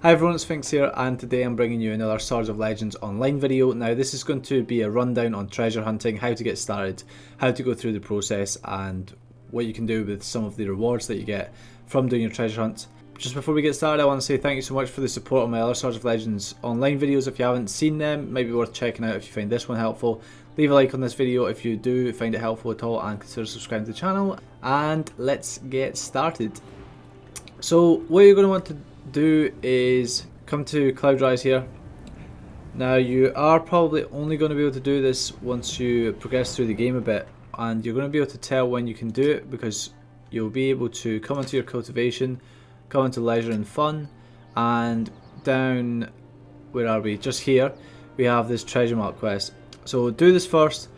Hi everyone, it's Sphinx here, and today I'm bringing you another Swords of Legends online video. Now this is going to be a rundown on treasure hunting, how to get started, how to go through the process, and what you can do with some of the rewards that you get from doing your treasure hunts. Just before we get started, I want to say thank you so much for the support on my other Swords of Legends online videos. If you haven't seen them, it might be worth checking out if you find this one helpful. Leave a like on this video if you do find it helpful at all, and consider subscribing to the channel. And let's get started. So what you're going to want to do is come to Cloudrise here. Now you are probably only going to be able to do this once you progress through the game a bit, and you're going to be able to tell when you can do it because you'll be able to come into your cultivation, come into leisure and fun, and down, where are we, just here we have this treasure map quest. So do this first,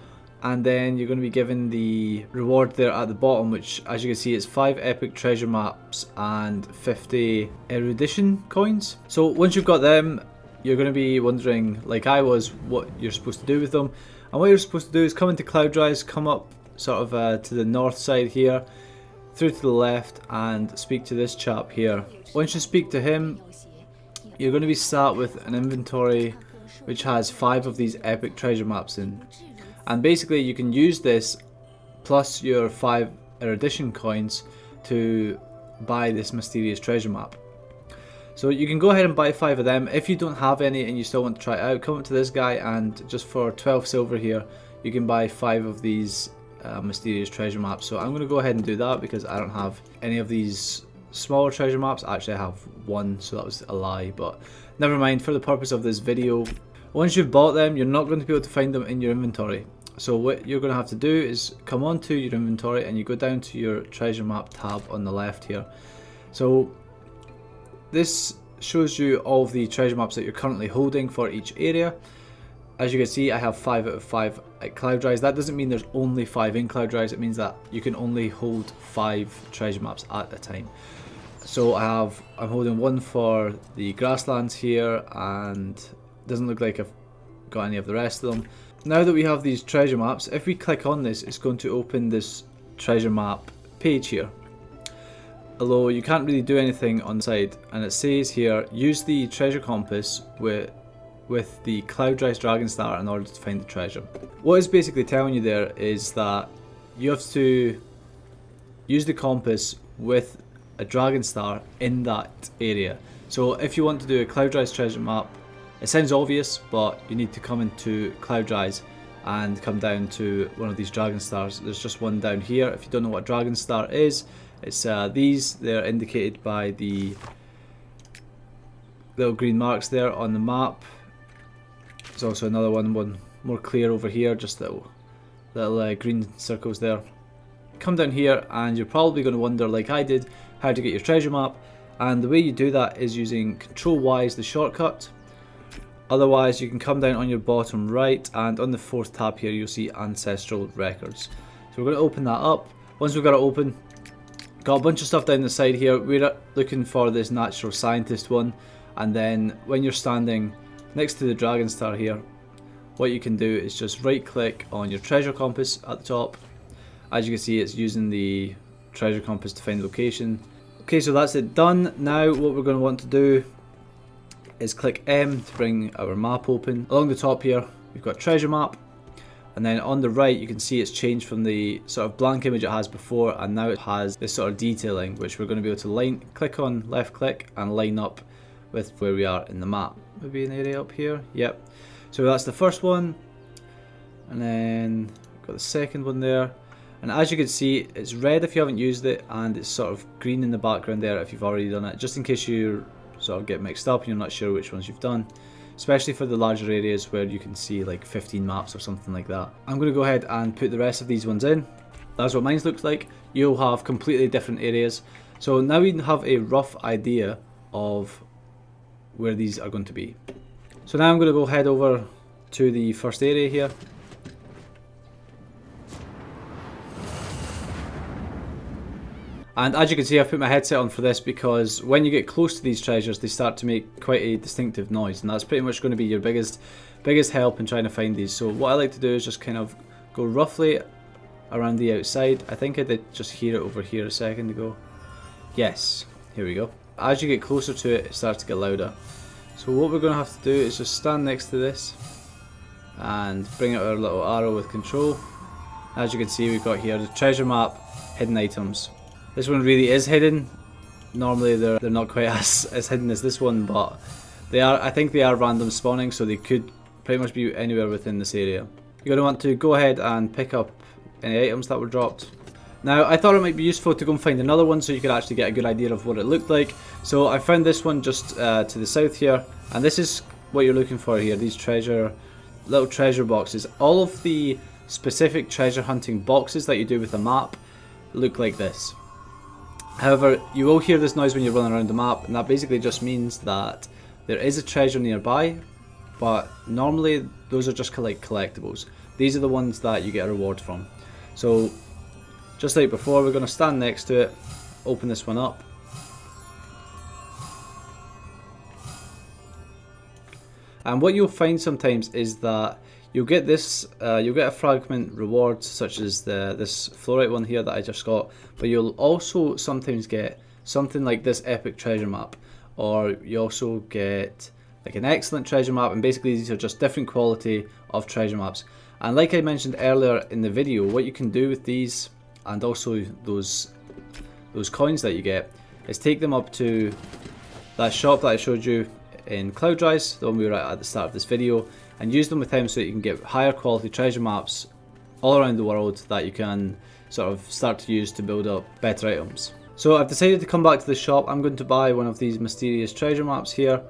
and then you're going to be given the reward there at the bottom, which as you can see is 5 epic treasure maps and 50 erudition coins. So once you've got them, you're going to be wondering, like I was, what you're supposed to do with them. And what you're supposed to do is come into Cloudrise, come up sort of to the north side here, through to the left, and speak to this chap here. Once you speak to him, you're going to be sat with an inventory which has 5 of these epic treasure maps in. And basically you can use this plus your 5 erudition coins to buy this mysterious treasure map. So you can go ahead and buy 5 of them. If you don't have any and you still want to try it out, come up to this guy, and just for 12 silver here you can buy 5 of these mysterious treasure maps. So I'm going to go ahead and do that because I don't have any of these smaller treasure maps. Actually I have one, so that was a lie, but never mind, for the purpose of this video. Once you've bought them, you're not going to be able to find them in your inventory. So what you're going to have to do is come onto your inventory and you go down to your treasure map tab on the left here. So this shows you all of the treasure maps that you're currently holding for each area. As you can see, I have 5 out of 5 at Cloudrise. That doesn't mean there's only 5 in Cloudrise. It means that you can only hold 5 treasure maps at a time. So I'm holding one for the grasslands here, and it doesn't look like I've got any of the rest of them. Now that we have these treasure maps, if we click on this, it's going to open this treasure map page here. Although you can't really do anything on the side, and it says here, use the treasure compass with the Cloudrise Dragon Star in order to find the treasure. What it's basically telling you there is that you have to use the compass with a Dragon Star in that area. So if you want to do a Cloudrise treasure map, it sounds obvious, but you need to come into Cloudrise and come down to one of these Dragon Stars. There's just one down here. If you don't know what Dragon Star is, it's these. They're indicated by the little green marks there on the map. There's also another one more clear over here, just little green circles there. Come down here and you're probably going to wonder, like I did, how to get your treasure map. And the way you do that is using Control-Y as the shortcut. Otherwise, you can come down on your bottom right, and on the 4th tab here, you'll see Ancestral Records. So we're going to open that up. Once we've got it open, got a bunch of stuff down the side here. We're looking for this Natural Scientist one, and then when you're standing next to the Dragon Star here, what you can do is just right click on your treasure compass at the top. As you can see, it's using the treasure compass to find the location. Okay, so that's it done. Now what we're going to want to do is click M to bring our map open. Along the top here we've got treasure map, and then on the right you can see it's changed from the sort of blank image it has before, and now it has this sort of detailing which we're going to be able to click on, left click, and line up with where we are in the map. Maybe an area up here, yep. So that's the first one, and then we've got the second one there, and as you can see it's red if you haven't used it, and it's sort of green in the background there if you've already done it, just in case you sort of get mixed up and you're not sure which ones you've done, especially for the larger areas where you can see like 15 maps or something like that. I'm going to go ahead and put the rest of these ones in. That's what mine looks like. You'll have completely different areas. So now we have a rough idea of where these are going to be. So now I'm going to go head over to the first area here. And as you can see, I've put my headset on for this because when you get close to these treasures, they start to make quite a distinctive noise, and that's pretty much going to be your biggest help in trying to find these. So what I like to do is just kind of go roughly around the outside. I think I did just hear it over here a second ago. Yes, here we go. as you get closer to it, it starts to get louder. So what we're going to have to do is just stand next to this and bring out our little arrow with control. As you can see, we've got here the treasure map, hidden items. This one really is hidden. Normally they're not quite as hidden as this one, but they are. I think they are random spawning, so they could pretty much be anywhere within this area. You're going to want to go ahead and pick up any items that were dropped. Now, I thought it might be useful to go and find another one so you could actually get a good idea of what it looked like. So I found this one just to the south here, and this is what you're looking for here, these little treasure boxes. All of the specific treasure hunting boxes that you do with the map look like this. However, you will hear this noise when you're running around the map, and that basically just means that there is a treasure nearby, but normally those are just like collectibles. These are the ones that you get a reward from. So just like before, we're going to stand next to it, open this one up. And what you'll find sometimes is that you'll get this, you'll get a fragment reward such as this fluorite one here that I just got, but you'll also sometimes get something like this epic treasure map, or you also get like an excellent treasure map, and basically these are just different quality of treasure maps. And like I mentioned earlier in the video, what you can do with these and also those coins that you get is take them up to that shop that I showed you in Cloudrise, the one we were at the start of this video, and use them with him so that you can get higher quality treasure maps all around the world that you can sort of start to use to build up better items. So I've decided to come back to the shop. I'm going to buy one of these mysterious treasure maps here,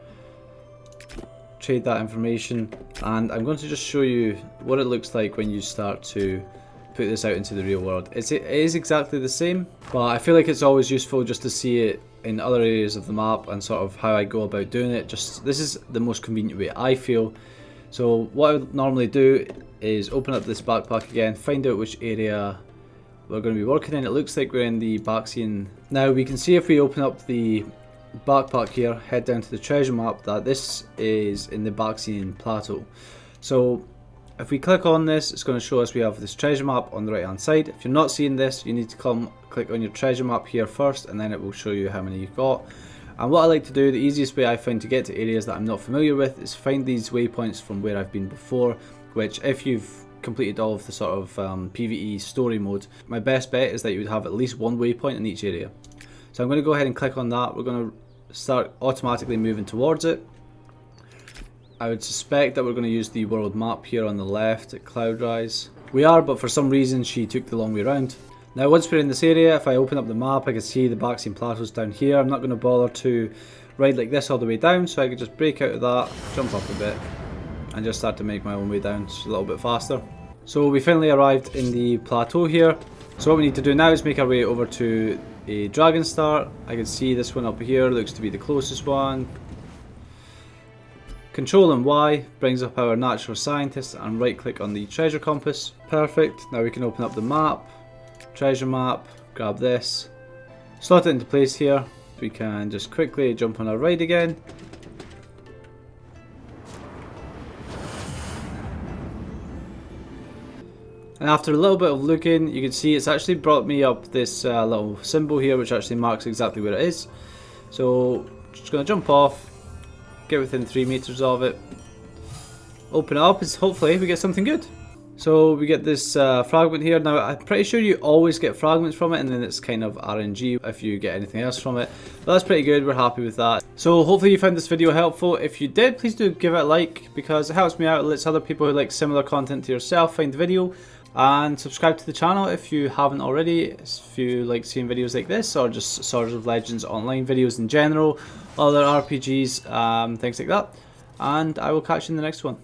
trade that information, and I'm going to just show you what it looks like when you start to put this out into the real world. It is exactly the same, but I feel like it's always useful just to see it in other areas of the map and sort of how I go about doing it. Just this is the most convenient way I feel. So what I would normally do is open up this backpack again, find out which area we're going to be working in. It looks like we're in the Baxian. Now we can see if we open up the backpack here, head down to the treasure map, that this is in the Baxian Plateau. So if we click on this, it's going to show us we have this treasure map on the right hand side. If you're not seeing this, you need to click on your treasure map here first, and then it will show you how many you've got. And what I like to do, the easiest way I find to get to areas that I'm not familiar with, is find these waypoints from where I've been before, which if you've completed all of the sort of PvE story mode, my best bet is that you would have at least one waypoint in each area. So I'm going to go ahead and click on that. We're going to start automatically moving towards it. I would suspect that we're going to use the world map here on the left at Cloudrise. We are, but for some reason she took the long way around. Now once we're in this area, if I open up the map, I can see the Baxian Plateaus down here. I'm not going to bother to ride like this all the way down, so I could just break out of that, jump up a bit, and just start to make my own way down just a little bit faster. So we finally arrived in the plateau here. So what we need to do now is make our way over to a Dragon Star. I can see this one up here, looks to be the closest one. Control and Y brings up our natural scientist, and right click on the treasure compass. Perfect. Now we can open up the map, treasure map, grab this, slot it into place here. We can just quickly jump on our ride again. And after a little bit of looking, you can see it's actually brought me up this little symbol here, which actually marks exactly where it is. So just going to jump off, get within 3 meters of it, open it up, and hopefully we get something good. So we get this fragment here. Now I'm pretty sure you always get fragments from it, and then it's kind of RNG if you get anything else from it. But that's pretty good, we're happy with that. So hopefully you found this video helpful. If you did, please do give it a like, because it helps me out, it lets other people who like similar content to yourself find the video. And subscribe to the channel if you haven't already, if you like seeing videos like this, or just Swords of Legends online videos in general, other RPGs, things like that. And I will catch you in the next one.